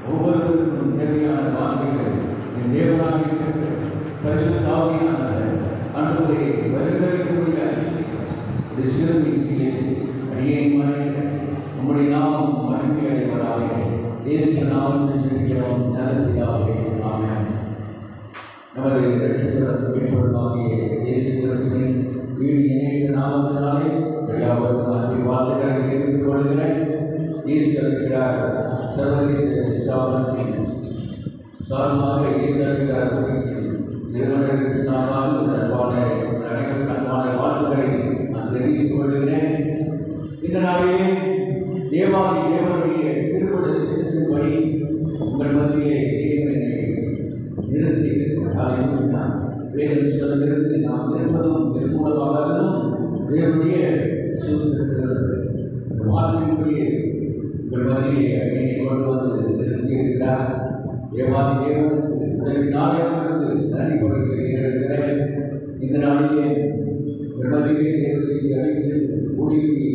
ஒவ்வொருவருக்கும் தேவையான வார்த்தைகள் என் தேவனாக பரிசுத்த ஆவியானவர் ஆண்டவரே வருகிறக்கூடிய சிறுமியின் கீழே அடியேன்மாய் நம்முடைய நாமம் மகிமை அடைவதாக இயேசு நாமத்தில் ஜெபிக்கிறோம் நல்ல பிதாவே ஆமென். நமது இரட்சகரும் மீட்பருமாகிய இயேசு கிறிஸ்துவின் வீடு இணைந்த நாமத்தினாலே யாவருக்கும் அன்பின் வாழ்த்துக்களை தெரிவித்துக் கொள்கிறேன். ஈஸ்வரிக்கிறார் சர்வதேச ஸ்தாபனத்தின் சார்பாக ஈஸ்வரிக்கிறார் நிறுவனத்திற்கு சார்பாக அன்பான வாழ்த்துக்களை நான் தெரிவித்துக் கொள்கிறேன். இந்த நாளிலே தேவனுடைய திருப்பட சித்தத்தின்படி உங்கள் மத்தியிலே தேவனை நிறுத்தி வேதம் சொல்கிறது நாம் நிற்பதும் நிர்மூலமாகவும் தேவனுடைய சூத்திரத்திலிருந்து வார்த்தையின்படி உங்கள் மத்தியிலே அடியை கொண்டு வந்து நிறுத்தியிருக்கிறார். தேவாதி தேவனுக்கு நாளிலிருந்து நன்றி கொடுக்கிறேன். இந்த நாளிலே உங்கள் மத்தியிலே தேவ செய்தி அழைத்து ஊழியத்தை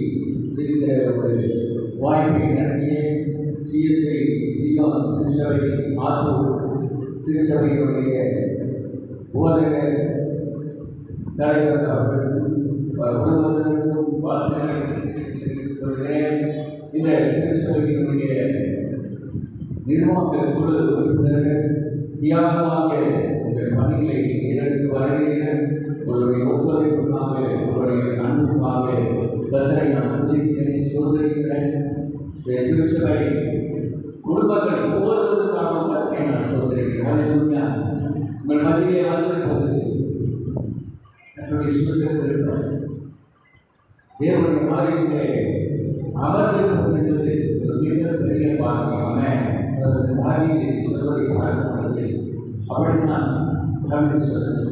செய்த ஒரு வாய்ப்பை நடத்திய சிஎஸ்ஐ சீகான் திருச்சபை ஆத்தூர் திருச்சபையினுடைய போதகர் தலைவர் அவர்களுக்கும் குடும்பத்தினருக்கும் வாழ்த்துக்களை சொல்கிறேன். இந்த திருச்சபையினுடைய நிர்வாக குழு உறுப்பினர்கள் தியாகமாக உங்கள் பணிகளை எடுத்து வருகிறேன். உங்களுடைய ஒத்துழைப்புக்காக உங்களுடைய அன்புக்காக கர்த்தரை நான் துதிக்கிறேன், சோதரிக்கிறேன். திருச்சபை குடும்பங்கள் ஒவ்வொருவருக்காக கர்த்தரை நான் சோதரிக்கிறேன். உங்கள் மத்தியிலே வந்திருப்பது என்னுடைய சுதந்திரம் தேவனுடைய மாறியிலே அமர்ந்திருப்பது என்பது ஒரு மிகப்பெரிய பாக்கியமான தாவீதை சொல்வதை பார்க்கிறது. அப்படித்தான் சொல்றது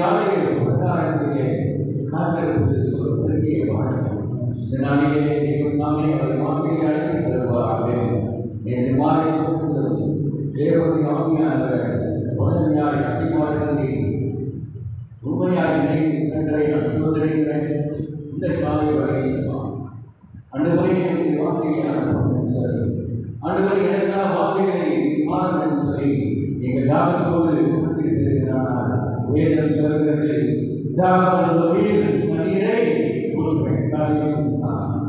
ஆலய பிரகாரத்திலே காத்திருப்பது ஒரு பெரிய பாக்கியம். இந்த நாளிலே தேவனாமே அவரை வார்த்தையை அழைத்து தருவாராக. என்று மாறி தேவனுடைய ஆவியானவர் உடனடியாக அசைவாடுவதை உண்மையாக நினைத்து கண்டரை நான் சோதரிக்கிறேன். இந்த காலை வரை அன்றுவரை என்னுடைய வார்த்தையை அனுப்பணும் சொல்லி அன்றுவரை எனக்கான வார்த்தைகளை மாறணும் சொல்லி எங்கள் தாகத்தோடு கொடுத்திருக்கிறார். வேதம் சொல்கிறது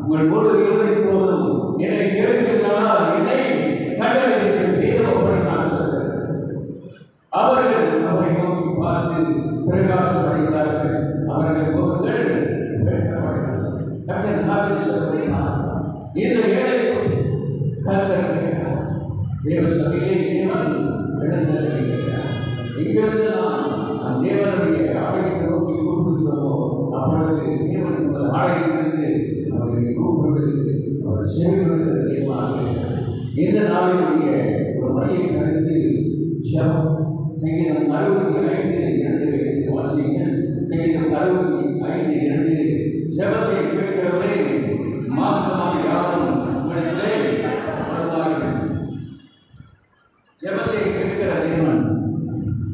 உங்கள் பொருள் இருவரை போதும் என்னை கேட்கிறார் என்னை அவர்கள் நம்மை நோக்கி பார்த்து பிரகாசம் அடைந்தார்கள். அவர்கள் முகங்கள் இந்த ஏழை தேவ சபையிலே தேவன் இழந்திருக்கிறார். இங்கிருந்து நாம் தேவனுடைய ஆலயத்தை நோக்கி கூப்பிடுகிறோமோ அப்பொழுது தேவன் உங்கள் ஆலயத்திலிருந்து அவர்களை கூப்பிடுவது அவர் செவிடுவது தேவனாக. இந்த நாளினுடைய ஒரு மைய கருத்து ஜெபம். சங்கீதம் 65:2 வாசிங்கள். சங்கீதம் 65:2 ஜெபத்தை கேட்கிறவரே மாசமாக யாரும் உங்களிலே வருவார்கள். ஜெபத்தை கேட்கிற தேவன்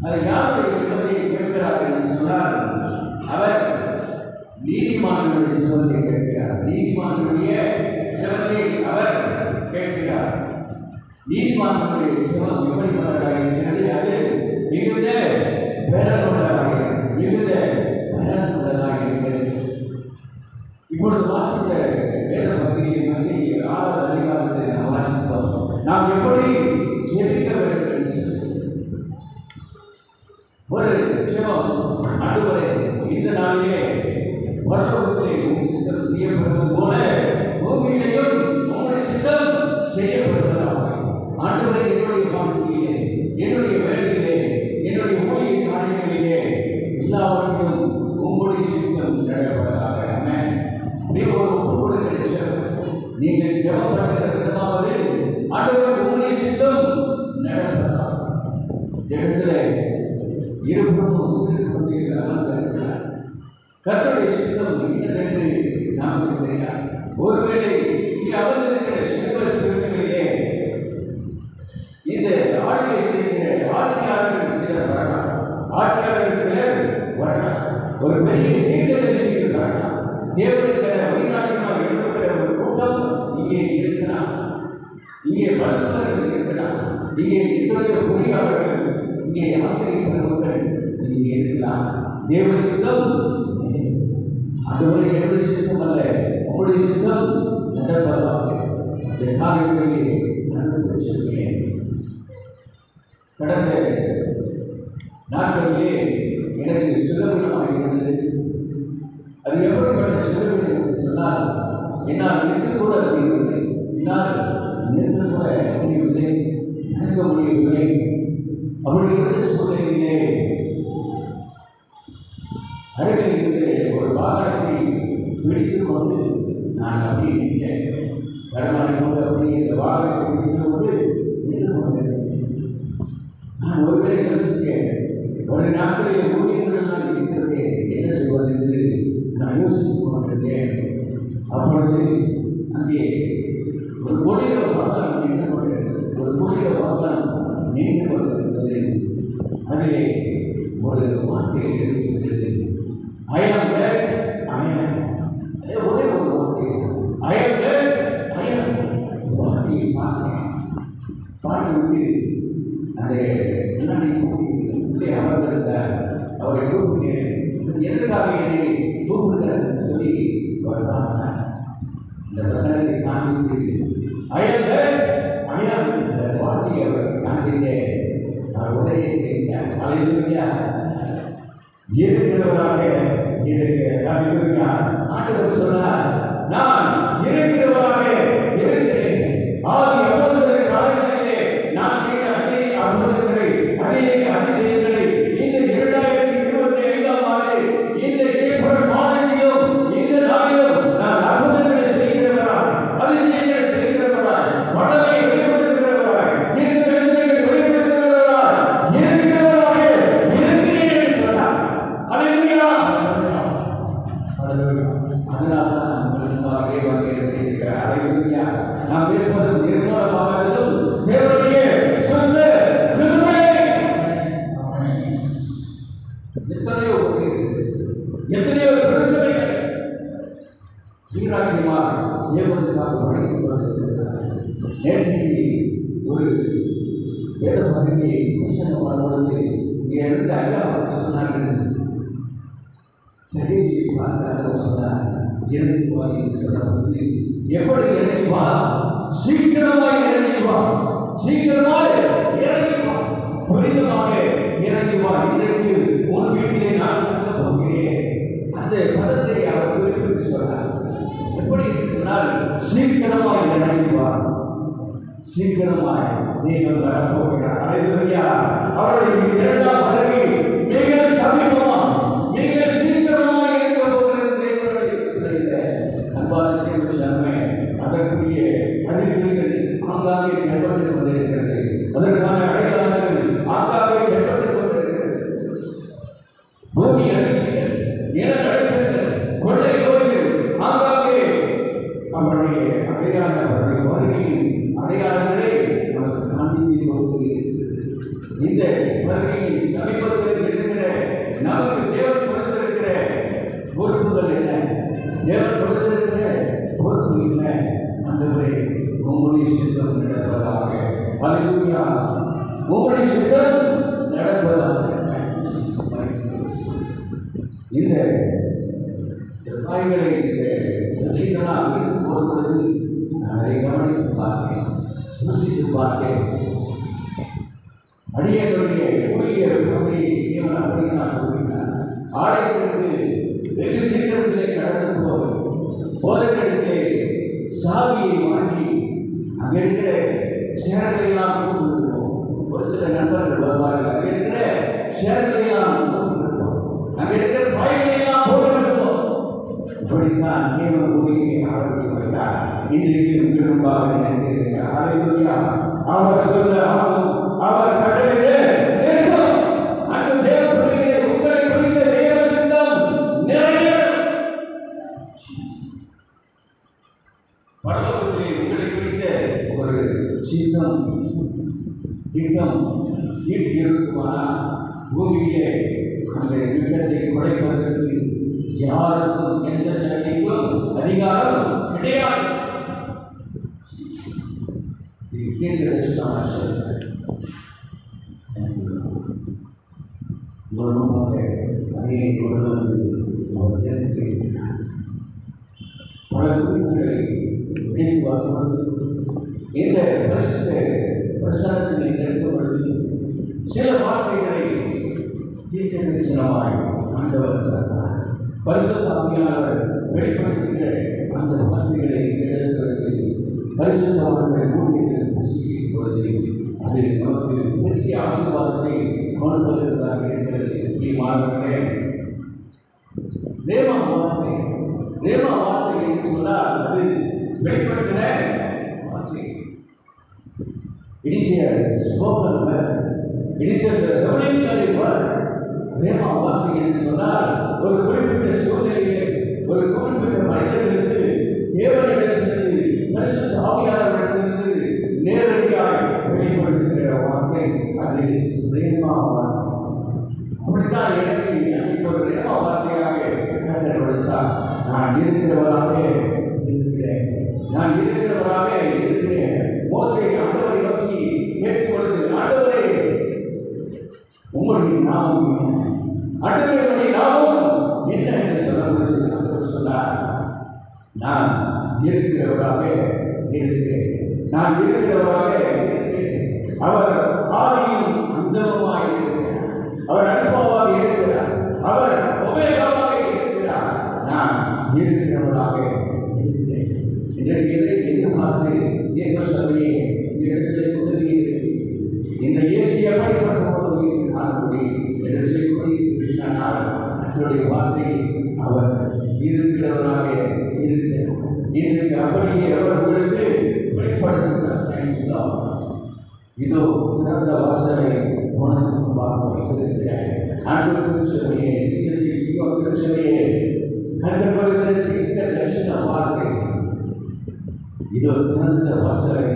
அது யாருடைய ஜெபத்தை கேட்கிறார் என்று சொன்னால் அவர் நீதிமான்களுடைய ஜெபத்தை கேட்கிறார். நீதிமான்களுடைய ஜெபத்தை அவர் கேட்கிறார். நீதிமான்களுடைய ஜெபம் எப்படிப்பட்டதாக இருக்கிறது? அது மிகுந்த பேரனுள்ளதாக மிகுந்த பலனுள்ளதாக இருக்கிறது. இப்பொழுது வாசித்த வேத பகுதியை வந்து 6வது அதிகாரத்தை நாம் வாசித்தோம். நாம் எப்படி ஜெபிக்க வேண்டும் என்று சொல்லி ஒரு ஜெபம் ஆண்டவரே, இந்த நாளிலே பரலோகத்திலே உம் சித்தம் செய்யப்படுவது போல பூமியிலேயும் உம்முடைய சித்தம் செய்யப்படுவதாக. ஆண்டவரே, என்னுடைய வாழ்க்கையிலே, என்னுடைய வேலையிலே, என்னுடைய ஊழிய காரியங்களிலே எல்லாவற்றிலும் உங்களுடைய சித்தம் நடப்பதாக. நீங்கள் ஜெபம் பண்ணுகிறதாவது ஆண்டவரே, உங்களுடைய சித்தம் நடப்பதாக. ஜெபத்திலே இருபுறமும் சிறு கொண்டிருக்கிறார். கர்த்தருடைய சித்தம் இன்னதென்று நாம் தெரியாது. ஒருவேளை இங்கே அமர்ந்திருக்கிற சிறுவர் சிறுமிகளிலே இந்த ஆளுகை செய்கிற ஆட்சியாளர்கள் சிலர் வரலாம், ஆட்சியாளர்கள் சிலர் வரலாம், ஒரு பெரிய தீர்க்கதரிசிகள் வரலாம், தேவனுக்கென வெளிநாட்டினால் எழுப்புகிற ஒரு கூட்டம் இங்கே இருக்கலாம், இங்கே மருத்துவர்கள் இருக்கலாம், இங்கே இத்தகைய பொறியாளர்கள், இங்கே ஆசிரியர்கள் இங்கே இருக்கலாம். தேவ சித்தம் அதுவரை என்னுடைய சித்தம் அல்ல, உங்களுடைய சித்தம் நடப்பதாக. இந்த காரியங்களிலே நான் சொல்கிறேன். கடந்த நாட்களிலே எனக்கு சுகவீனமாக இருந்தது. அது எப்படிப்பட்ட சுகவீனம் என்று சொன்னால், என்னால் நிற்க கூட முடியவில்லை, என்னால் நிற்க கூட முடியவில்லை, நடக்க முடியவில்லை. அப்படி இருந்த சூழ்நிலையிலே அருகில் இருந்து ஒரு வாகனத்தை பிடித்துக் கொண்டு நான் அப்படி நின்றேன். வருமானை கொண்டு அப்படி இந்த வாகனத்தை பிடித்துக் கொண்டு நின்று கொண்டிருந்தேன். நான் ஒருவேளை யோசித்தேன், ஒரு நாட்களில் ஊழியர்கள் நான் இருக்கிறேன், என்ன செய்வது என்று நான் யோசித்துக் கொண்டிருந்தேன். அப்பொழுது அங்கே ஒரு கொடிய வாகனம் நின்று கொண்டிருந்தது, ஒரு கொடிய வாகனம் நின்று கொண்டிருந்தது. அதிலே ஒரு வார்த்தை இருக்கிறது, I am dead, I am. அதே ஒரே ஒரு வார்த்தை, I am dead, I am. வார்த்தையை பார்த்துவிட்டு அந்த முன்னாடி உள்ளே அமர்ந்திருந்த அவரை கூப்பிட்டு, எதற்காக என்னை கூப்பிடுகிறார் சொல்லி அவர் பார்த்தார். இந்த வசனத்தை காண்பித்து I am dead, I am என்ற வார்த்தையை அவர் காண்பித்தேன். அவர் உடனே செய்தார். அல்லேலூயா. இருக்கிறவராக இருக்கிற ஆண்டவர் சொன்னார், நான் இருக்கிறவராக இருக்கிறேன். ஆதி அப்போஸ்தலர் காலங்களிலே நான் செய்த அதே அற்புதங்களை, அதே அதிசயங்களை இந்த 2025ஆம் ஆண்டு இந்த ஏப்ரல் மாதத்திலும் இந்த நாளிலும் நான் அற்புதங்களை செய்கிறவராய், அதிசயங்களை செய்கிறவராய், வல்லமையை வெளிப்படுத்துகிறவராய், தீர்க்கதரிசனங்களை வெளிப்படுத்துகிறவராய் இருக்கிறவராக இருக்கிறேன் என்று சொன்னார். அல்லேலூயா. அதனால்தான் உங்களுக்காகவே வந்திருக்கிறார். அல்லேலூயா. நாம் இருப்பது நிர்மலமாகவும் தேவனுடைய சொந்த கிருபை. எத்தனையோ பிரச்சனைகள் ஈராக்கியமாக தேவனுக்காக வழங்கிக் கொண்டிருக்கிறார். நேற்றைக்கு ஒரு வேத பகுதியை புத்தகம் பண்ணும்பொழுது இங்கே இருந்த ஐயா சொன்னார்கள், சரி பார்த்தார்கள் சொன்னார், இறங்கி வா என்று சொன்னபோது, எப்படி இறங்கி வா? சீக்கிரமாய் இறங்கி வா, சீக்கிரமாய் இறங்கி வா, துரிதமாக இறங்கி வா. இன்றைக்கு உன் வீட்டிலே நான் தங்க போகிறேன். அந்த பதத்தை அவர் குறிப்பிட்டு சொன்னார். எப்படி சொன்னால், சீக்கிரமாய் இறங்கி வா, சீக்கிரமாய் நீங்கள் வரப்போகிறார். அல்லேலூயா. அவருடைய இரண்டாம் வருகை மிக சமீபமாக, மிக சீக்கிரமாக இருக்க போகிறது. அன்பான தேவனே, அதற்குரிய அறிவிப்புகள் ஆங்காங்கே நடைபெற்றுக் கொண்டிருக்கிறது. அதற்கான அடையாளங்கள் ஆங்காங்கே நடைபெற்றுக் கொண்டிருக்கிறது. பூமி அதிர்ச்சிகள், நில நடுக்கங்கள், கொள்ளை நோய்கள் ஆங்காங்கே அவருடைய அடையாளங்களுடைய வருகையின் அடையாளங்களை நமக்கு காண்பித்துக் கொண்டிருக்கிறது. இந்த வருகையின் சமீபத்தில் இருக்கிற நமக்கு தேவன் கொடுத்திருக்கிற பொறுப்புகள் என்ன? தேவன் கொடுத்திருக்கிற பொறுப்பு என்ன? ஆண்டவரே, உங்களுடைய சித்தம் நடப்பதாக. அல்லேலூயா. உங்களுடைய சித்தம் நடப்பதாக. இந்த காய்களை ரசிகனாக இருக்கும் பொழுது நான் அதை கவனித்து பார்த்தேன், யோசித்து பார்த்தேன். அடியனுடைய பெரிய சபையை தேவன் அப்படித்தான் கூறினார். ஆலயத்திற்கு வெகு சீக்கிரத்திலே கடந்து போதகத்திலே சாவியை வாங்கி அங்கே இருக்கிற சேரங்களையெல்லாம் கொடுத்திருப்போம். ஒரு சில நண்பர்கள் வருவார்கள். அங்கே இருக்கிற சேரங்களையெல்லாம் கொடுத்திருப்போம். அங்கே இருக்கிற பயங்களையெல்லாம் போட்டிருப்போம். இப்படித்தான் தேவன் உலகை ஆரம்பித்து வைத்தார். இன்றைக்கு உங்கள் முன்பாக நினைத்திருக்கிறார். ஹல்லேலூயா. அவர் சொல்ல அவர் கடலிலே நிற்கும். அன்று தேவ பிள்ளைகளே, உங்களை குறித்த தேவ சித்தம் நிறைவேறும். பரலோகத்திலே உங்களை குறித்த ஒரு சித்தம் திட்டம் தீட்டி இருக்குமானால் பூமியிலே அந்த திட்டத்தை குறைப்பதற்கு யாருக்கும் எந்த சக்திக்கும் அதிகாரம் கிடையாது. அதே கொண்டு அவர் தெரிவித்திருக்கிறார். பல குறிப்புகளை இந்த பிரசனத்தினை நிறுத்தும் பொழுது சில வார்த்தைகளை தீர்க்கதரிசனமாய் ஆண்டவர் தந்தார். பரிசுத்த ஆவியானவர் வெளிப்படுத்துகிற அந்த வார்த்தைகளை எடுக்கிறது. பரிசுத்தவான்களை ஊழியர்கள் புசிக்கும் பொழுது அது நமக்கு பெரிய ஆசீர்வாதத்தை கொள்வதற்காக இருக்கிறது. மாணவர்களே, தேவ வார்த்தை என்று சொன்னால் அது வெளிப்படுத்துகிற வார்த்தை. It is a spoken word. It is a revolutionary word. தேவ வார்த்தை என்று சொன்னால் ஒரு குறிப்பிட்ட சூழ்நிலையிலே ஒரு குறிப்பிட்ட மனிதர்களுக்கு தேவனிடத்திலிருந்து பரிசுத்த ஆவியானவரிடத்திலிருந்து நேரடியாக வெளிப்படுத்துகிற வார்த்தை. அது பிரேமா வார்த்தை. அப்படித்தான் எனக்கு அன்றைக்கு ஒரு பிரேமா வார்த்தையாக கண்டறிந்தார். நான் இருக்கிறவராக இருக்கிறேன். மோசே ஆண்டவரை நோக்கி கேட்கும் பொழுது, ஆண்டவரே உங்களுடைய நாமம் என்ன? ஆண்டவருடைய நாமம் என்ன என்று சொல்லும்போது ஆண்டவர் சொன்னார், நான் இருக்கிறவராக இருக்கிறேன். அவர் ஆதியும் அந்தமுமாய் இருக்கிறார். அவர் அல்பாவாக இருக்கிறார். அவர் ஒமேகாவாக இருக்கிறார். நான் இருக்கிறவராக இருக்கிறேன். இன்றைக்கு எந்த பார்த்து எங்கள் சபையை இடத்திலே கொண்டிருக்கிறது. இந்த ஏசிய பயன்படுத்தப்படும் காணக்கூடிய இடத்திலே கொண்டிருக்கிறார். அவருடைய வார்த்தை அவர் இருக்கிறவராக இருக்கிறார். இன்றைக்கு அப்படியே அவர் உங்களுக்கு வெளிப்படுத்துகிறார். இதோ திறந்த வாசலை உனக்கு முன்பாக வைத்திருக்கிறார். அன்பு திருச்சபையே, திருச்சபையே, வார்த்தை இதோ திறந்த வாசலை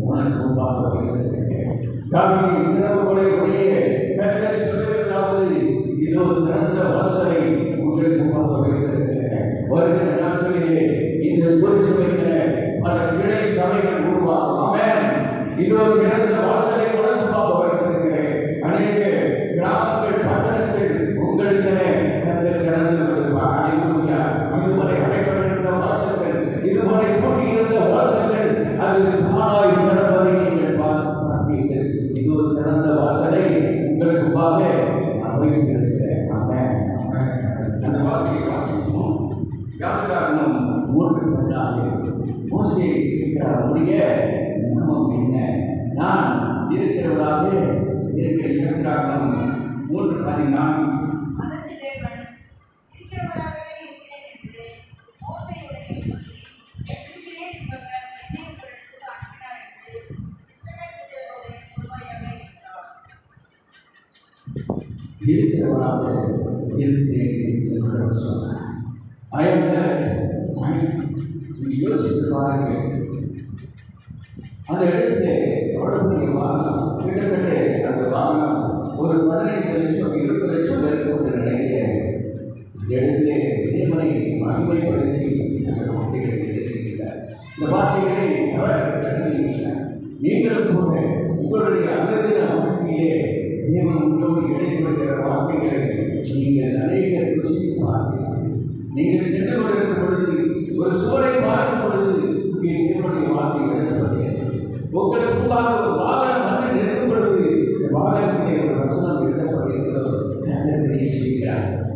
உனக்கு முன்பாக வைத்திருக்கிறேன். இதோ திறந்த வாசலை உங்களுக்கு முன்பாக வைத்திருக்கிறேன். வருகிற நாட்களிலே இந்த திருச்சபையில பல கிளை சபைகள் உருவாகும். இதோ திறந்த வாசலை உனக்கு முன்பாக வைத்திருக்கிறேன். அநேக கிராமங்கள், பட்டணங்கள் உங்களுக்கு கடந்து வருவார். இதுவரை அடைபட்டிருந்த வாசல்கள், இதுவரை கூடியிருந்த வாசல்கள், அது தானாய் திறப்பதை நீங்கள் பார்ப்பீர்கள். இது ஒரு திறந்த வாசலை உங்களுக்கு முன்பாக நான் வைத்திருக்கிறேன். அந்த வார்த்தையை வாசிப்போம். யாருக்காரனும் 3:14 மோசே கேட்கிறாருடைய நாமம் என்ன? நான் இருக்கிறவராக இருக்கிற யாருக்காரனும் 3:14 இருக்கிறவராக இருக்கிறேன் என்று சொன்னார். யோசித்து பாருங்கள். அந்த இடத்துல தொடர்புடைய வாகனம் கிட்டத்தட்ட அந்த வாகனம் ஒரு 15 லட்சம் 20 லட்சம் பேருக்கு கொண்டு நினைக்கிறேன். இந்த இடத்துல தேவனை மகிமைப்படுத்தி அந்த வார்த்தைகளை எழுதியிருக்கிறார். இந்த வார்த்தைகளை நீங்கள் கூட உங்களுடைய அகதின வாழ்க்கையிலே தேவன் உங்களோடு இடைப்படுகிற வார்த்தைகளை நீங்கள் அநேக ருசித்து பார்க்கிறார்கள். நீங்கள் சென்று கொண்டிருக்கும் பொழுது ஒரு சூழலை பார்க்கும் பொழுது தேவனுடைய வார்த்தை எழுதப்படுகிறது. உங்களுக்கு முன்பாக ஒரு வாகனம் வந்து நிற்கும் பொழுது வாகனத்திலே ஒரு வசனம் எழுதப்படுகிறது.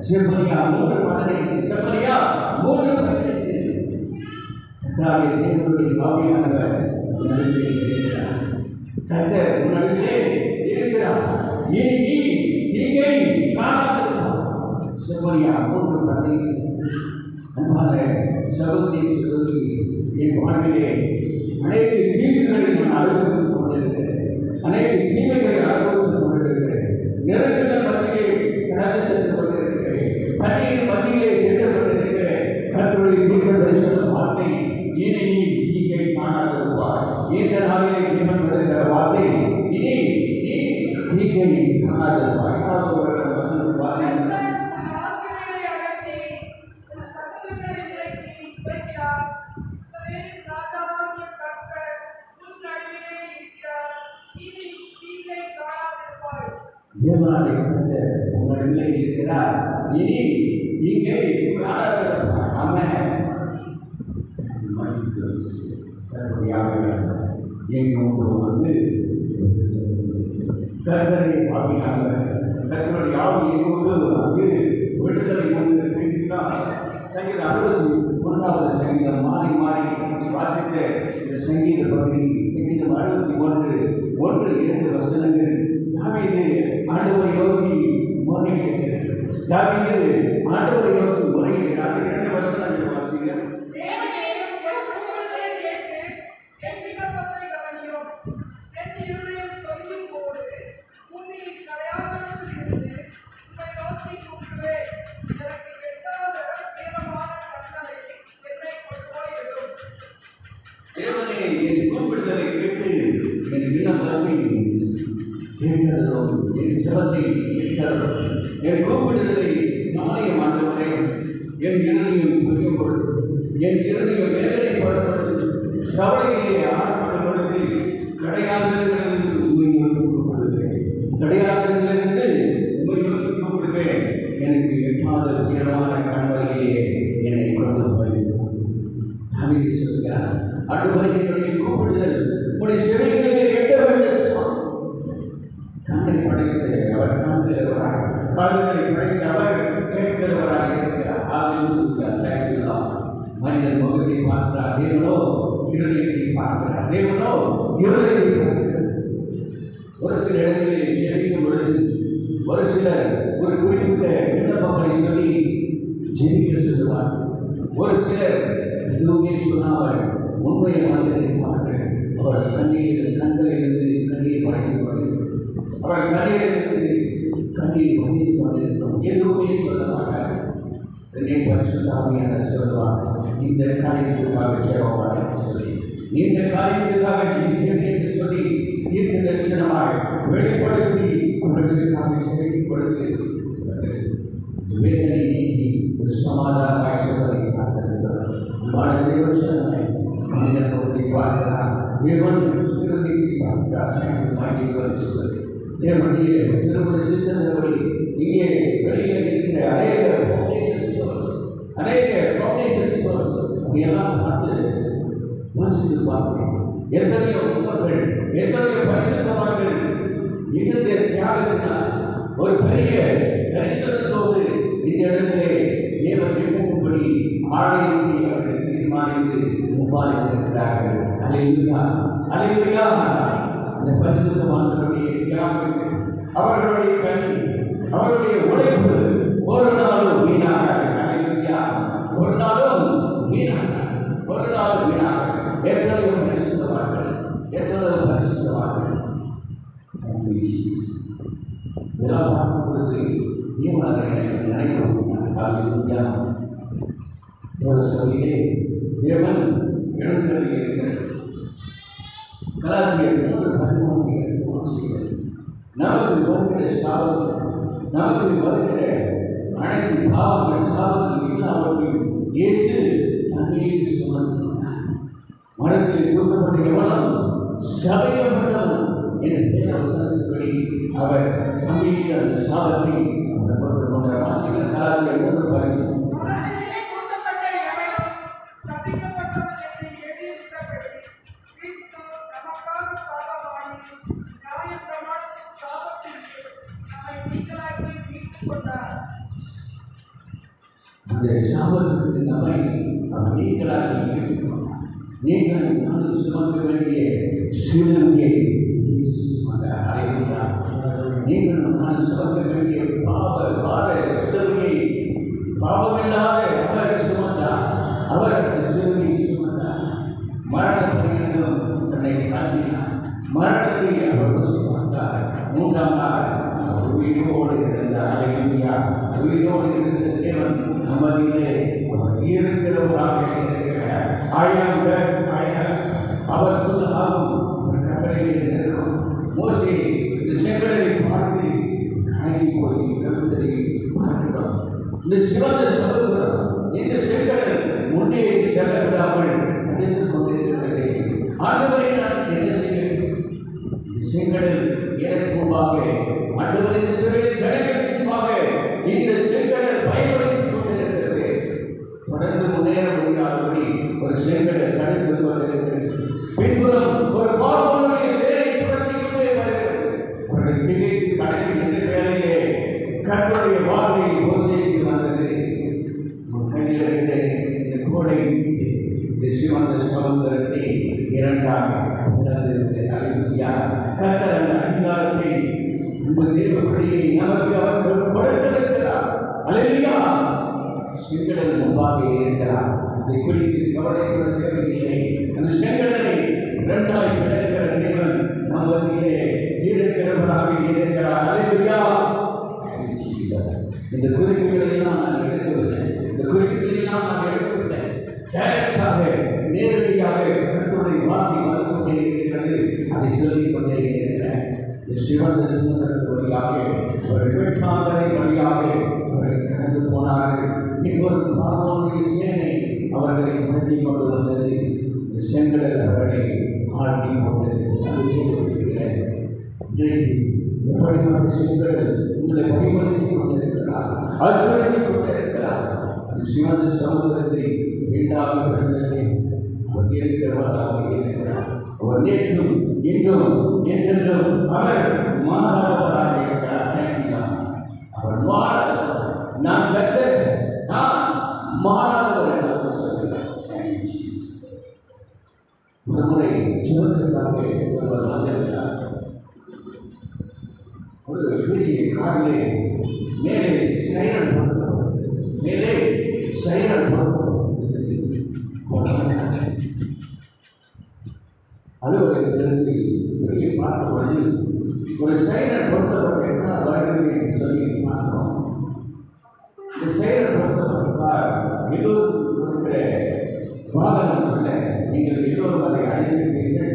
செப்பனியா 3:15 செப்பனியா 3:15 தேவனுடைய ஆவியானவர் நடுவிலே இருக்கிறார். கர்த்தர் நடுவிலே இருக்கிறார். இனி நீ தீங்கை காணாதிருப்பாய். செப்பனியா 3:15. அன்பான சகோதரி சகோதரி, என் வாழ்விலே அநேக தீமைகளை நான் அனுபவித்துக் கொண்டிருக்கிறேன். அநேக தீமைகளை அனுபவித்துக் கொண்டிருக்கிறேன். நெருக்கங்கள் மத்தியிலே கடந்து சென்று கொண்டிருக்கிறேன். கண்ணீர் மத்தியிலே சென்று கொண்டிருக்கிறேன். கர்த்தருடைய தீர்க்கதரிசன வார்த்தை, இனி நீ தீங்கை காணாதிருப்பாய். இந்த நாளிலே தேவன் வருகிற வார்த்தை, இனி நீ தீங்கை காணாதிருப்பாய். வசனம் வாசிக்கிறேன். தேவனாலே கர்த்தர் உங்களிலே இருக்கிறார். இனி தீங்கை காணாதிருப்பாய். ஆமென். கர்த்தருடைய ஆவியானவர் எங்கோடு வந்து கர்த்தரை ஆவியானவர் கர்த்தருடைய ஆவி எங்கோடு வந்து விடுதலை கொண்டு இருக்கிறார். சங்கீதம் 61வது சங்கீதம் மாறி மாறி வாசித்த இந்த சங்கீத பகுதி சங்கீதம் 61:1-2 வசனங்கள். தாவீது ஆண்டவரை நோக்கி முறையிடுகிறார். தாவீது ஆண்டவரை நோக்கி முறையிடுகிறார். 2 வசனங்கள் வாசிக்கிறேன். தேவனே, என் கூப்பிடுதலை கேட்டு என் விண்ணப்பத்தை கேட்கிறதும் என் ஜெபத்தை கேட்கிறதும் என் கூப்பிடுதலை நாளைய ஆண்டவரே என் இருதயம் துயரப்படுது, என் இருதயம் வேதனைப்படுவது, கவலையிலே ஆர்ப்பாட்டப்படுது. கடையாளர்களிலிருந்து உண்மை நோக்கி கூப்பிடுகிறேன். கடையாளர்களிலிருந்து உண்மை நோக்கி கூப்பிடுகிறேன். எனக்கு எட்டாத உயரமான கண்வழியிலே என்னை கொண்டு போயிருக்கிறார். தாவீது சொல்கிறார், ஆண்டவரே, என்னுடைய கூப்பிடுதல் உடைய செவிகளிலே எட்ட வேண்டும். கண்ணை படைத்து அவர் காண்கிறவராய், காதுகளை படைத்து அவர் கேட்கிறவராய் இருக்கிறார். மனிதன் முகத்தை பார்க்கிறார், தேவனோ இருதயத்தை பார்க்கிறார். தேவனோ இருதயத்தை பார்க்கிறார். ஒரு சில இடங்களில் ஜெபிக்கும் பொழுது ஒரு சிலர் ஒரு குறிப்பிட்ட விண்ணப்பங்களை சொல்லி ஜெபிக்க சொல்லுவார். ஒரு சிலர் எதுவுமே சொன்னாமல் உண்மையை மனிதனை பார்க்க அவர் கண்களிலிருந்து கண்ணீர் வழங்கி கொண்டிருக்கிறார். அவர் கண்ணீரிலிருந்து கண்ணீர் வழங்கி கொண்டிருக்கிறோம். எதுவுமே சொல்ல மாட்டார். என்னை பரிசுத்த ஆவியானவர் சொல்லுவார், இந்த காரியத்துக்காக சேவமாக சொல்லி, இந்த காரியத்துக்காக என்று சொல்லி தீர்க்க தரிசனமாய் வெளிப்படுத்தி அவர்களுக்காக செலுத்தி கொடுத்து வேதனை நீக்கி ஒரு சமாதானமாய் சொல்வதை பார்த்திருக்கிறார். மனிதன் முகத்தை பார்க்கிறார், தேவன் இருதயத்தை பார்க்கிறார். சொல்வது தேவனுடைய திருமண சித்தத்தின்படி இங்கே வெளியே இருக்கிற அதையெல்லாம் பார்த்து யோசித்து பார்க்கிறேன். எத்தனையோ உணர்கள், எத்தனையோ பரிசுத்தவான்கள் மிகுந்த தியாகத்தினால் ஒரு பெரிய தரிசனத்தோடு இந்த இடத்திலே தேவன் எட்டும்படி ஆலயத்தை அவர்கள் தீர்மானித்து முன்பாளித்திருக்கிறார்கள். அல்லேலூயா, அல்லேலூயா. அந்த பரிசுத்தவான்களுடைய தியாகங்கள், அவர்களுடைய கண்ணீர், அவருடைய உழைப்பு ஒரு நாளும் வீணாக, அல்லேலூயா, ஒரு நாளும் வீணாக, ஒரு நாளும் வீணாக. எத்தனையோ பரிசுத்தவான்கள், எத்தனையோ பரிசுத்தவான்கள் இதெல்லாம் பார்க்கும் பொழுது தேவன் நினைக்கிறோம். சொல்லியே தேவன் எழுந்திருக்கிறார். கலாத்தியர் 3:13 நமக்கு வருகிற சாபம், நமக்கு வருகிற அனைத்து பாவங்கள் சாபங்கள் எல்லாவற்றையும் இயேசு தண்ணீர் சுமந்தார். மனத்தில் தூக்கப்பட்ட எவனும் சபையப்பட்டவன் என்ற தேவசனத்தின்படி அவர் தண்ணீர் அந்த சாபத்தை கொண்டு கொண்ட வாசிக்கிற கலாத்தியர் 3:13. அந்த சாபத்துக்கு நம்மை அவர் நீங்களாக நீங்கள் நானும் சுமக்க வேண்டிய சிலுவையை நீங்கள் நான் சுமக்க வேண்டிய பார சிலுவையை பாவமில்லாத அவர் சுமந்தார். அவர் அந்த சிலுவையை சுமந்தார். மரணத்திலும் தன்னை காட்டினார். மரணத்தை அவர் சுமந்தார். மூன்றாம் நாள் அவர் உயிரோடு இருந்தார். அல்லேலூயா. உயிரோடு இருந்த தேவன் நம்மதிலே அவர் இருக்கிறவராக இருக்கிறார். அவர் சொன்னதாகும் கட்டளையில் இருக்கும். மோசே இந்த செங்கடலை பார்த்து கணக்கி போய் கருத்தரை பார்க்கிறோம். இந்த சிவந்த சகோதரர் இந்த செங்கடல் முன்னே செல்ல விடாமல் அடைந்து கொண்டிருக்கிறது. ஆண்டவரை நான் என்ன செய்ய வேண்டும்? செங்கடல் எனக்கு முன்பாக ஆண்டவரின் சிறையில் ஜனங்களுக்கு முன்பாக இந்த செங்கடல் பயன்படுத்திக் கொண்டிருக்கிறது. தொடர்ந்து முன்னேற முடியாதபடி ஒரு செங்கடல் தடுத்து கொண்டிருக்கிறது. பின்புறம் ஒரு பார்வனுடைய சேரை புரட்டி கொண்டே வருகிறது. அவர்கள் திகைத்து கணக்கில் நின்ற வேலையிலே கர்த்தருடைய வார்த்தை மோசேக்கு வந்தது. கையில் இருந்த இந்த கோடை இந்த சிவந்த சமுத்திரத்தை இரண்டாக கர்த்தர் அந்த அதிகாரத்தை உங்கள் தேவப்படியை நமக்கு அவர் கொடுத்திருக்கிறார். அல்லேலூயா. செங்கடல் முன்பாக இருக்கிறார். அதை குறித்து கவலைப்பட தேவையில்லை. அந்த செங்கடலை இரண்டாய் பிளக்கிற தேவன் நம்மதிலே இருக்கிறவராக இருக்கிறார். அல்லேலூயா. இந்த குறிப்புகளை எல்லாம் நான் எடுத்துவிட்டேன். இந்த குறிப்புகளை எல்லாம் நான் எடுத்துவிட்டேன். டைரக்டாக நேரடியாக கர்த்தருடைய வார்த்தை வந்து கொண்டே இருக்கிறது. அதை சொல்லிக் கொண்டே இருக்கிறேன். சிவந்த சுந்தரத்து வழியாக ஒரு வேட்பாளரை வழியாக அவர்கள் கடந்து போனார்கள். இன்னொரு பார்வோனுடைய சேனை அவர்களை புரட்டி கொண்டு வந்தது. செங்கடல் அவர்களை ஆழ்த்தி கொண்டிருக்கிறார். எப்படியான செங்கடல் உங்களை வழிபடுத்திக் கொண்டிருக்கிறார், அச்சுறுத்திக் கொண்டிருக்கிறார். அந்த சிவந்த சமுதிரத்தை வீண்டாக பிறந்தது. அவர் இருக்கிறவராக இருக்கிறார். அவர் நேற்றும் இன்றும் என்றென்றும் அவர் மாறாதவராக இருக்கிறார். அவர் மாறாதவர். நான் மாறாதவர் என்று சொல்கிறார். ஒருமுறை சிவத்திற்காக ஒருவர் வந்திருக்கிறார். ஒரு பெரிய காரிலே மேலே சைரன் அலுவலகத்திலிருந்து வெளியே பார்க்கும்போது ஒரு சைரன் பொருத்தப்பட்டிருந்தால் வருகிறது என்று சொல்லி பார்க்கிறோம். இந்த சைரன் பொருத்தப்பட்டிருந்தால் எல்லோருக்கும் கொடுக்கிற வாகனம் அல்ல. நீங்கள் எல்லோரும் அதை அணிந்திருப்பீர்கள்.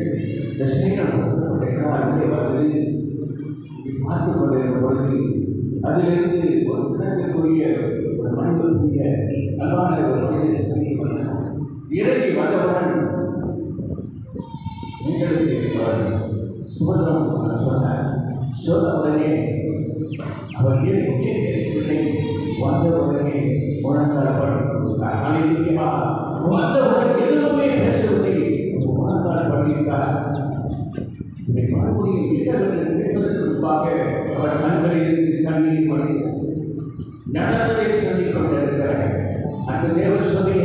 இந்த சைரன் பொருத்தப்பட்டிருந்தால் அங்கே வருது. பார்த்து கொண்டிருக்கும் பொழுது அதிலிருந்து ஒரு கிணத்துக்குரிய ஒரு மனிதனுடைய நல்வான ஒரு மனிதன் இறங்கி வந்தவுடன் சுபத்திரம் சொன்னார். சொன்ன உடனே அவர் வந்த உடனே முழங்காலப்படுத்தார். வந்தவுடன் எதுவுமே பேசவில்லை. முழங்காலப்படுகிறார். மறுபடியும் வீட்டவர்கள் கேட்பதற்கு முன்பாக அவர் கண்களிலிருந்து கண்ணீர் வடிந்தார். நடந்ததை சொல்லிக் கொண்டிருக்கிறார். அந்த தேவ சொல்லிய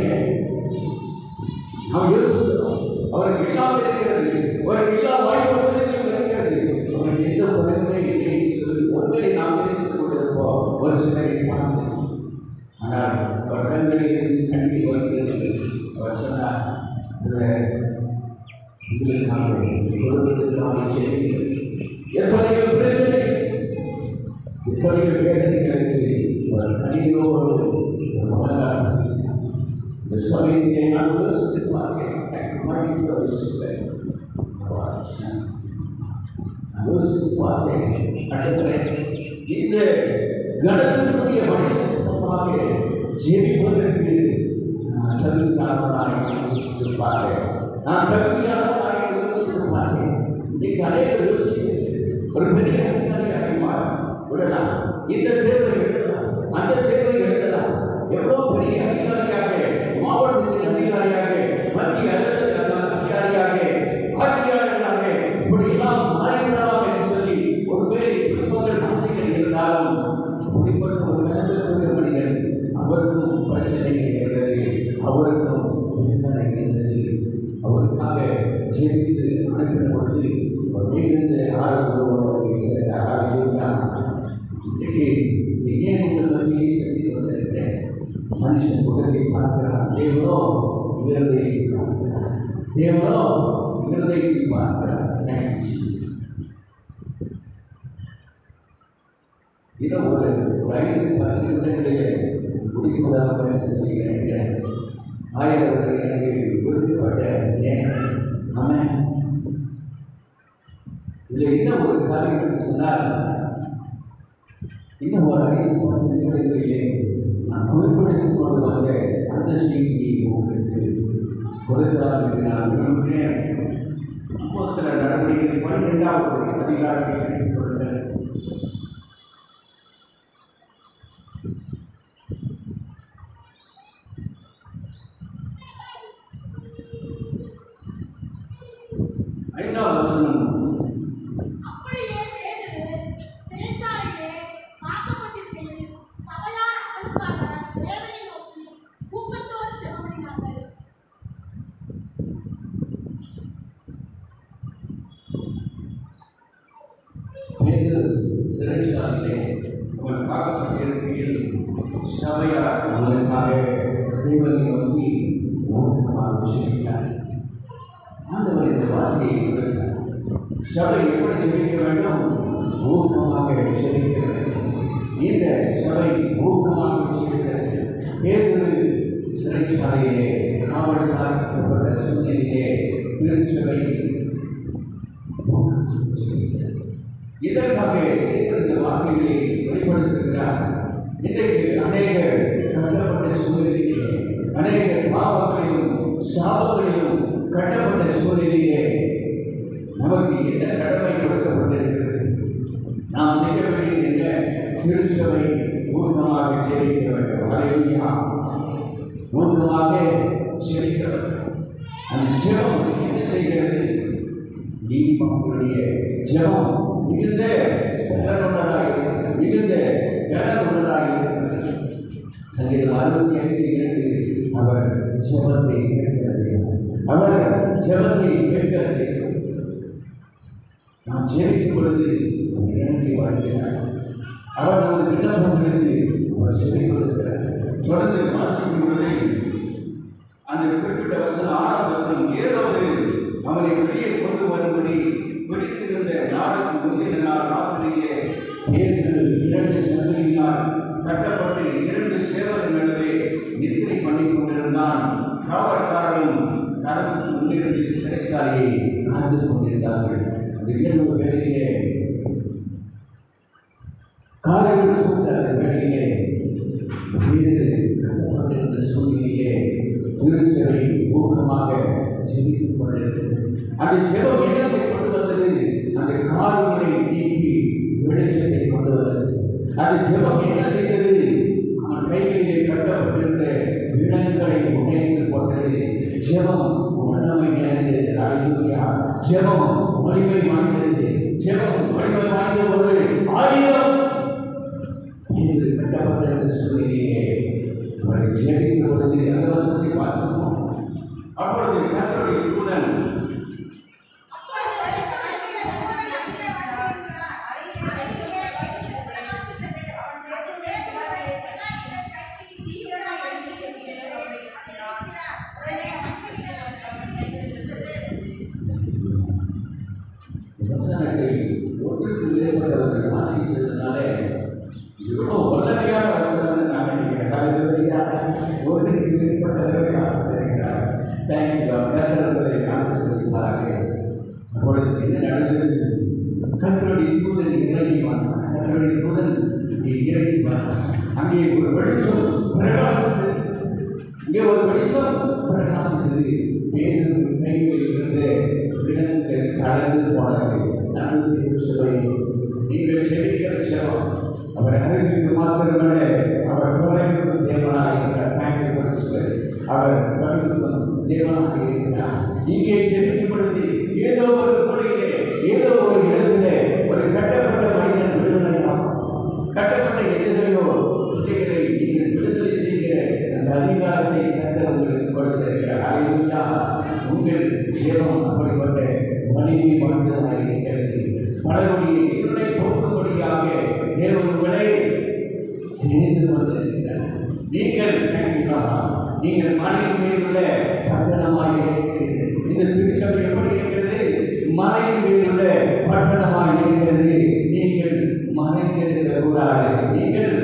நாம் யோசிக்கிறோம். அவருக்கு எல்லாம் இருக்கிறது. அவருக்கு எல்லா வாய்ப்பு வசதிகளும் இருக்கிறது. அவருக்கு எந்த குறையுமே இல்லை சொல்லி ஒருவரை நாம் பேசிக் கொண்டிருப்போம். ஒரு சிலரை பார்த்து ஆனால் அவர் கண்களிலிருந்து கண்ணீர் வருகிறது. அவர் சொன்னார், எத்தனையோ பிரச்சனை, எத்தனையோ வேதனைகளுக்கு ஒரு கண்ணீரோடு இந்த சமயத்தை நான் யோசித்து பார்த்தேன். இந்த கணத்தினுடைய மனிதமாக ஜெயிப்பதற்கு நான் தகுதியானவனாக யோசித்திருப்பார்கள். நான் தகுதியானவனாக யோசித்திருப்பார்கள். இன்றைக்கு அனைவரும் யோசிக்கிறேன். ஒரு பெரிய அதிகாரியாக விடலாம். இந்த தேர்வை எழுதலாம், அந்த தேர்வை எழுதலாம். எவ்வளோ பெரிய அதிகாரியாக, மாவட்டத்தின் அதிகாரியாக, மத்திய அரசு அதிகாரியாக, ஆட்சியாளர்களாக இப்படியெல்லாம் மாறிவிடலாம் என்று சொல்லி ஒருவேளை குடும்பங்கள் மாற்றிகள் இருந்தாலும் இப்படிப்பட்ட ஒரு கலந்துக்கூடிய மனிதன் அவருக்கும் பிரச்சனை தேவனோ இருதயத்தை பார்க்கிறார். தேவனோ இருதயத்தை பார்க்கிறார். இது ஒரு 5-10 நிமிடங்களிலே முடிக்கூடாத சொல்லிக்கிறேன். ஆயிரத்தில் எனக்கு விருப்பப்பட்ட நேரம். ஆமாம், இதில் என்ன ஒரு காரியம் சொன்னால், இன்னும் ஒரு 5-10 நிமிடங்களிலே நான் குறிப்பிடுத்திக் கொண்டு வந்த அந்த செய்தியை உங்களுக்கு கொடுக்கலாம் என்று நான் விரும்புகிறேன். அப்போஸ்தலர் நடவடிக்கை 12வது அதிகாரத்தை கொடுங்கள். சிறைச்சாலையிலே உங்களுக்காக சமையல் சபையார் உங்களுக்காக தேவனை நோக்கி ஊக்கமாக விஷயித்தார். ஆண்டவர் இந்த வார்த்தையை கொடுத்தார். சபை எப்படி ஜெபிக்க வேண்டும்? ஊக்கமாக ஜெபிக்க வேண்டும். இந்த சபை ஊக்கமாக ஜெபிக்கிறது. பேதுரு சிறைச்சாலையிலே காவல்காக்கப்பட்ட சூழ்நிலையிலே திருச்சபை இதற்காக இந்த வார்த்தைகளை வெளிப்படுத்துகிறார். இன்றைக்கு அநேகர் கட்டப்பட்ட சூழ்நிலையிலே, அநேகர் பாவங்களிலும் சாபங்களிலும் கட்டப்பட்ட சூழ்நிலையிலே நமக்கு என்ன கடமை கொடுக்கப்பட்டிருக்கிறது? நாம் செய்ய வேண்டியது என்ன? திருச்சபை ஊக்கமாக ஜெபிக்க வேண்டும். ஹல்லேலூயா! ஊக்கமாக ஜெபிக்க வேண்டும். அந்த ஜெபம் என்ன செய்கிறது? நீதிமன்றங்களுடைய ஜெபம் மிகுந்த பலனுள்ளதாக மிகுந்த பலனுள்ளதாக இருக்கிறது. சங்கீதம் 65:2 அவர் ஜெபத்தை கேட்கிறது. அவர் ஜெபத்தை கேட்கிறது. நாம் ஜெபிக்கும் பொழுது இறங்கி வாழ்கிறார். அவர் நமது விண்ணப்பங்களுக்கு அவர் சொல்லிக் கொடுக்கிறார். தொடர்ந்து வாசிக்கும் பொழுது அந்த குறிப்பிட்ட வசனம் 6வது வசனம், ஏதாவது அவனை வெளியே கொண்டு வரும்படி பிடித்திருந்த நாளுக்கு முந்தின நாள் ராத்திரியிலே பேதுரு 2 சங்கிலியினால் கட்டப்பட்டு 2 சேவகர் நடுவே நித்திரை பண்ணிக் கொண்டிருந்தான். காவல்காரரும் கதவுக்கு முன்னிருந்து சிறைச்சாலையை காத்து கொண்டிருந்தார்கள். அந்த இரவு வேளையிலே காலையில் சூழ்ந்த அந்த வேளையிலே பேதுரு கட்டப்பட்டிருந்த சூழ்நிலையிலே திருச்சபை ஊக்கமாக ஜெபித்துக் கொண்டிருக்கிறது. அந்த ஜெபம் என்னத்தை கொண்டு வந்தது? அந்த காரியங்களை நீக்கி வெளிச்சத்தை கொண்டு வந்தது. அந்த ஜெபம் என்ன செய்தது? அவன் கைகளிலே கட்டப்பட்டிருந்த விலங்குகளை உடைத்து கொண்டது. ஜெபம் வல்லமை நிறைந்தது. ஹல்லேலூயா! ஜெபம் வலிமை வாய்ந்தது. ஜெபம் வலிமை வாய்ந்த ஒரு ஆயுதம். இது கட்டப்பட்டிருந்த சூழ்நிலையே அவரை ஜெபித்த பொழுது அந்த வசனத்தை வாசிப்போம். அப்பொழுது கர்த்தருடைய தூதன் வசனத்தை ஒன்றுக்கு மேற்பட்டவர்கள் வாசித்ததுனால எவ்வளோ வல்லமையான வசனம் நான் நினைக்கிறேன். ஒன்றுக்கு மேற்பட்டவர்கள் வாசித்திருக்கிறார். கர்த்தரை ஆசீர்வதிப்பார்கள். அப்பொழுது என்ன நடந்தது? கர்த்தருடைய தூதன் இறங்கி வந்தார். கர்த்தருடைய தூதன் இறங்கி வந்தார். அங்கே ஒரு வெளிச்சம் பிரகாசித்தது. இங்கே ஒரு வெளிச்சம் பிரகாசித்தது. பேதுரு கையில் இருந்த விலங்குகள் கலந்து போனது. நன்கு சபை, நீங்கள் செபிக்கிற செபம் அவர் அறிவிக்கு மாத்திரமல்ல, அவர் தொலைக்கும் தேவனாக இருக்கிறார். அவர் பதிவுக்கும் தேவனாக இருக்கிறார். இங்கே செபிக்கும் பொழுது ஏதோ ஒரு முறையிலே, ஏதோ ஒரு இடத்திலே ஒரு கட்டப்பட்ட மனிதன் விடுதலையாகும். கட்டப்பட்ட எதிர்களோ பிள்ளைகளை நீங்கள் விடுதலை செய்கிற அந்த அதிகாரத்தை கர்த்தர் உங்களுக்கு கொடுத்திருக்கிறார். ஹல்லேலூயா! உங்கள் ஜெபம் அப்படிப்பட்ட வலிமை வாய்ந்ததாக இருக்கிறது. பலருடைய இருளை போக்கும்படியாக தேவன் உங்களை தேர்ந்து வந்திருக்கிறார். நீங்கள் நீங்கள் மலையின் மேலுள்ள பட்டணமாக இருக்கிறீர்கள். இந்த திருச்சபை எப்படி இருக்கிறது? மலையின் மேலுள்ள பட்டணமாக இருக்கிறது. நீங்கள் மறைந்திருக்க கூடாது. நீங்கள்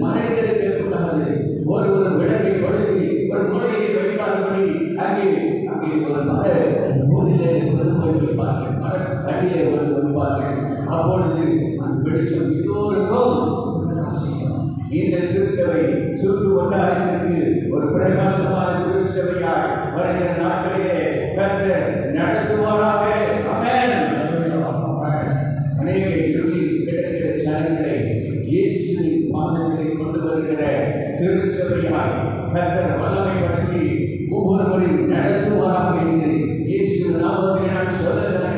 மறைந்திருக்க கூடாது. ஒரு விளக்கை கொடுத்து ஒரு முறையை வைக்காதபடி அங்கே ஒரு மர மூலிலே வைப்பார்கள், மர கடியை வைப்பார்கள். அப்பொழுது அந்த வெளிச்சம் எல்லோருக்கும் இந்த திருச்சபை சுற்று வட்டாரத்திற்கு ஒரு பிரகாசமான திருச்சபையாய் வருகிற நாட்களிலே கர்த்தர் நடத்துவாராக. ஆமென். அநேக இருளில் கிடக்கிற ஜனங்களை இயேசுவின் பாதங்களை கொண்டு வருகிற திருச்சபையாய் கர்த்தர் வல்லமைப்படுத்தி ஒவ்வொருவரையும் நடத்துவாராக என்று இயேசு நாமத்தில் நான் சொல்லுகிறேன்.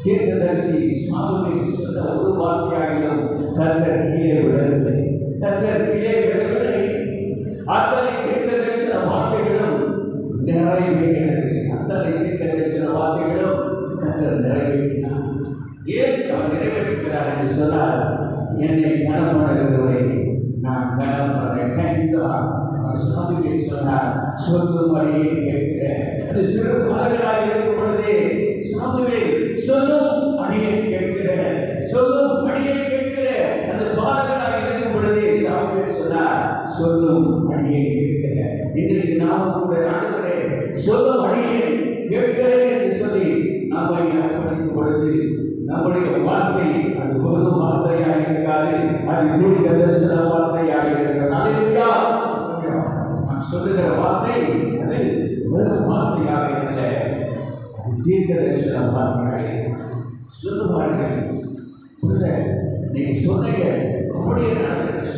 தீர்க்கதரிசி சாமுவேல் சொன்ன ஒரு வார்த்தையாகிலும் கர்த்தர் கீழே விடவில்லை. கர்த்தர் கீழே விடவில்லை. அத்தனை தீர்க்கதரிசன வார்த்தைகளும் நிறைவேறினது. அத்தனை தீர்க்கதரிசன வார்த்தைகளும் கர்த்தர் நிறைவேற்றினார். ஏன் அவர் நிறைவேற்றுகிறார் என்று சொன்னால், என்னை கனப்படுகிறவரை நான் கனப்படுறேன். சாமுவேல் சொன்னார், சொல்லும்படியே கேட்கிற அது சிறு மகளாக இருக்கும் பொழுதே சாமுவேல் சொல்லும் அடியை கேட்கிற, சொல்லும் அடியை கேட்கிற அந்த பாலகனாக இருக்கும் பொழுதே சாமுவேல் சொன்னார், சொல்லும் அடியை கேட்கிற. இன்றைக்கு நாம் கூட ஆண்டவரே சொல்லும் அடியை கேட்கிறேன் என்று சொல்லி நாம அர்ப்பணிக்கும் பொழுது நம்முடைய வார்த்தை அது ஒரு வார்த்தையாக இருக்காது, அது தீர்க்க தரிசன வார்த்தையாக இருக்கிறது. நான் சொல்லுகிற வார்த்தை அது வெறும் வார்த்தையாக இல்லை, தீர்க்க தரிசன வார்த்தையாக சொல்லுவார்கள். நீங்க சொன்னீங்க அப்படியே நடந்தது.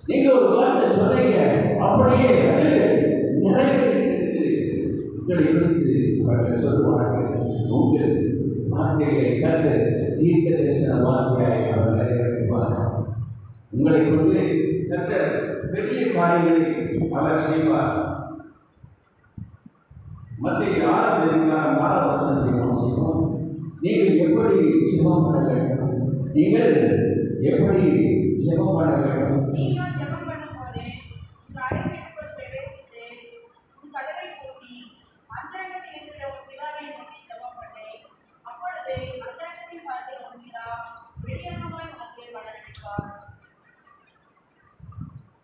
நீங்க ஒரு வார்த்தை சொன்னீங்க அப்படியே அது நிறைவேறியது. உங்களை குறித்து அவர்கள் சொல்லுவார்கள், உங்கள் வார்த்தைகளை கற்று தீர்க்க தரிசன வார்த்தையை அவர் நிறைவேற்றுவார்கள். உங்களை கொண்டு கற்ற பெரிய காரியங்களை அவர் செய்வார். மத்திய 6 வருஷத்தை வாசிப்போம். நீங்கள் எப்படி ஜெபம் பண்ண வேண்டும்? நீங்கள் எப்படி ஜெபம் பண்ண வேண்டும்?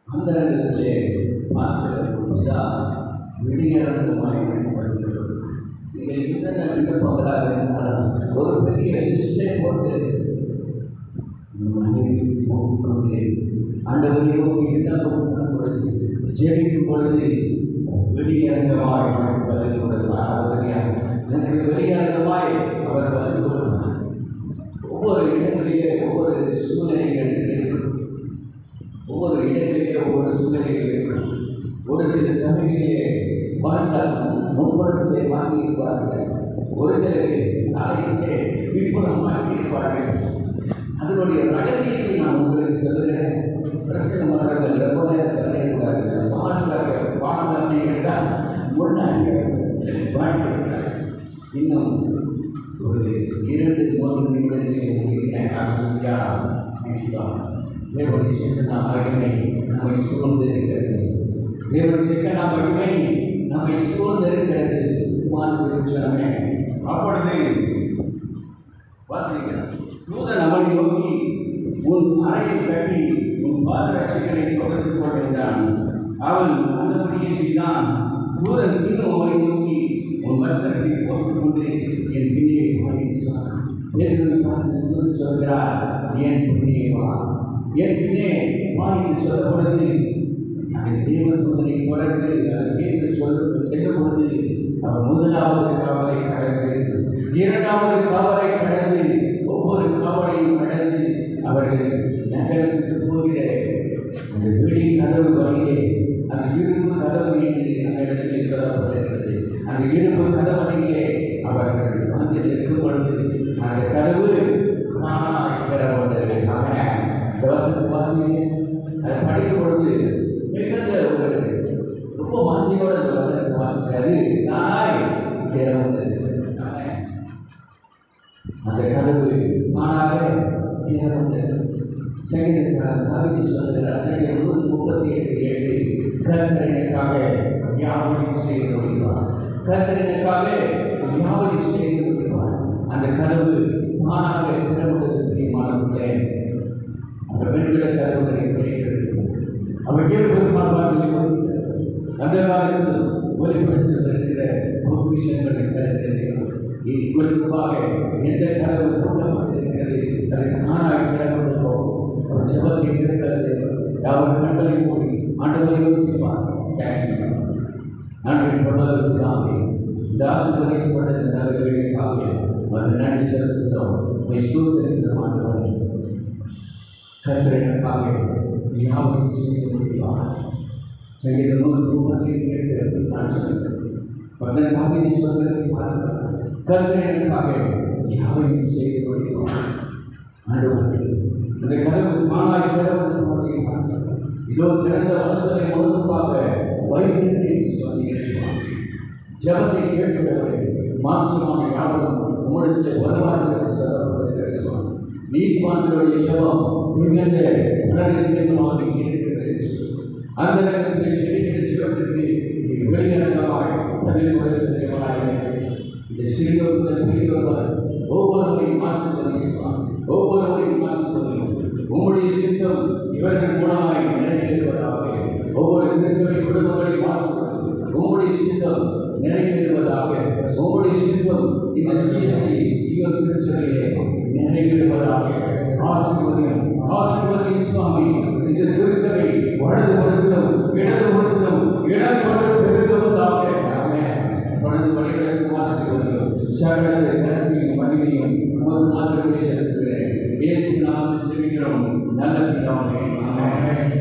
அந்த இடத்திலே பார்க்கிறதான் வெளியரங்கமாய் பயன்படுகிறது. நீங்கள் என்னென்ன விண்ணப்பங்களாக இருந்தாலும் ஒரு பெரிய லிஸ்டை போட்டு கொண்டு ஆண்டவரை நோக்கி விண்ணப்பம் பண்ணும் பொழுது, ஜெபிக்கும் பொழுது வெளியரங்கமாய் பதில் கொடுப்பார். எனக்கு வெளியரங்கமாய் அவர் பதில் கொடுப்பார். ஒவ்வொரு இடங்களிலே ஒவ்வொரு சூழ்நிலைகள் இருக்கும். ஒவ்வொரு இடங்களிலே ஒவ்வொரு சூழ்நிலைகள் இருக்கும். ஒரு சில சமயங்களிலே வாழ்ந்தால் முன்புறத்திலே வாங்கியிருப்பார்கள், ஒரு சிலரை நாளையிலே பின்புறம் வாங்கியிருப்பார்கள். அதனுடைய ரகசியத்தை நான் உங்களுக்கு சொல்லுகிறேன். பிரச்சனை மாணவர்கள் ரொம்ப நேரம் கலையக்கூடாது. பாடங்கள் தான் முன்னாடி வாங்கியிருக்கிறார்கள். இன்னும் ஒரு 2-3 நிமிடங்களில் தேவனுடைய சிக்கன மகிமை நம்மை சூழ்ந்து இருக்கிறது. தேவனுடைய சிக்கன மகிமை நம்மை சூழ்ந்து இருக்கிறது. சொன்னமே அப்பொழுது வாசிக்கிறார், தூதன் அவனை நோக்கி உன் அறையை கட்டி உன் பாதரட்சிகளை தொடர்ந்து கொண்டிருந்தான். அவன் அந்தபடியே செய்தான். தூதன் இன்னும் அவனை நோக்கி உன் வஸ்திரத்தை போட்டுக் கொண்டு என் பின்னே சொன்னான். சொல்கிறார், என் பின்னே வா, என் பின்னே வா என்று சொல்லும் பொழுது அந்த தேவ தூதனை தொடர்ந்து கேட்டு செல்லும் பொழுது அவர் முதலாவது காவலை கடந்து, 2வது காவலை கடந்து, ஒவ்வொரு காவலையும் கடந்து அவர்கள் நகரத்துக்கு போகிற அந்த வெளி கதவு வழியிலே அந்த இரும்பு கதவு என்று அந்த இடத்திலே சொல்லப்பட்டிருக்கிறது. அந்த இரும்பு கதவடியிலே அவர்கள் வந்து இருக்கும் பொழுது அந்த கதவு திறப்பட்டது. வாசியை அதை படிக்கும் பொழுது மிகுந்த ஒரு ரொம்ப வாசியோட அந்த வசனத்தை வாசிக்கிறது. நாய் திறந்தது. அந்த கதவு தானாக திறந்தது. தாவீது சொல்கிறார், சங்கீதம் 138:7, கர்த்தர் எனக்காக யாவையும் செய்து முடிப்பார். கர்த்தர் எனக்காக யாவையும் செய்து முடிப்பார். அந்த கதவு தானாக திறவுகிறது. பிரியமானவர்களே, அந்த பெண்களை கதவுகளை கிடைக்கிறது. அவர் ஏற்படுமானவர்கள் அந்த காலத்தில் வெளிப்படுத்தி வருகிற பொக்கிஷங்களை திறந்திருக்கிறார். குறிப்பாக எந்த கதவு கூட்டப்பட்டிருக்கிறது அதை தானாக திறந்துள்ளோம். அவர் ஜபத்தை திறக்கிறது. அவர் கண்களை மூடி ஆண்டவரை யோசிப்பார். நன்றி கொண்டதற்காக இந்த ஆசீர்வதிக்கப்பட்ட நபர்களுக்காக அந்த நன்றி செலுத்துகிறோம். சூழ்நிலை கர்த்தர் எனக்காக யாவையும் செய்து முடிப்பார். சங்கீதம் 138 நான் சொல்கிறேன். தாவீது சொல்வதை பார்க்கிறார். கர்த்தர் எனக்காக யாவையும் செய்து முடிப்பார். ஆண்டவரே, அந்த கதவு தானாய் திறப்பதை பார்க்கிறார். இதோ திறந்த வாசலை முழுதுமாக வைத்திருக்கிறேன் சொல்லியிருக்கிறார். ஜபத்தை கேட்கிறவரை மாம்சமான யாவரும் உம்மிடத்தில் வருவார்கள் என்று சொல்லப்படுகிறார். நீதிமான்களுடைய ஜபம் மிகுந்த பிரதிநிதித்துவமாக இருக்கிறது. அந்த நேரத்தில் செடிக்கிற ஜபத்திற்கு வெளியரங்கமாய் பதில் கொடுக்கிறாய். இந்த சிறியவர்கள் பெரியவர்கள் ஒவ்வொருவரையும் ஆசீர்வதிப்பார். ஒவ்வொருவரையும் ஆசீர்வதிக்கும். உம்முடைய சித்தம் இவர்கள் மூலமாய் நிறைவேறுவதாக. ஒவ்வொரு திருச்சபை குடும்பங்களையும் ஆசீர்வதிக்கும். உம்முடைய சித்தம் நிறைவேறுவதாக. உம்முடைய சித்தம் இந்த சீயோன் திருச்சபையிலே நிறைவேறுவதாக. ஆசீர்வதியும் ஆசீர்வதியும் சுவாமி. இந்த திருச்சபை வலது புறத்திலும் இடது புறத்திலும் இடம் கொண்டு பெருகுவதாக. வலது வழிகளுக்கு ஆசீர்வதியும் சகல கருத்தையும் மகிமையும் உமது மாத்திரமே செலுத்துகிறேன். இயேசு நாமத்தில் ஜெபிக்கிறோம் நல்ல பிதாவே. ஆமென்.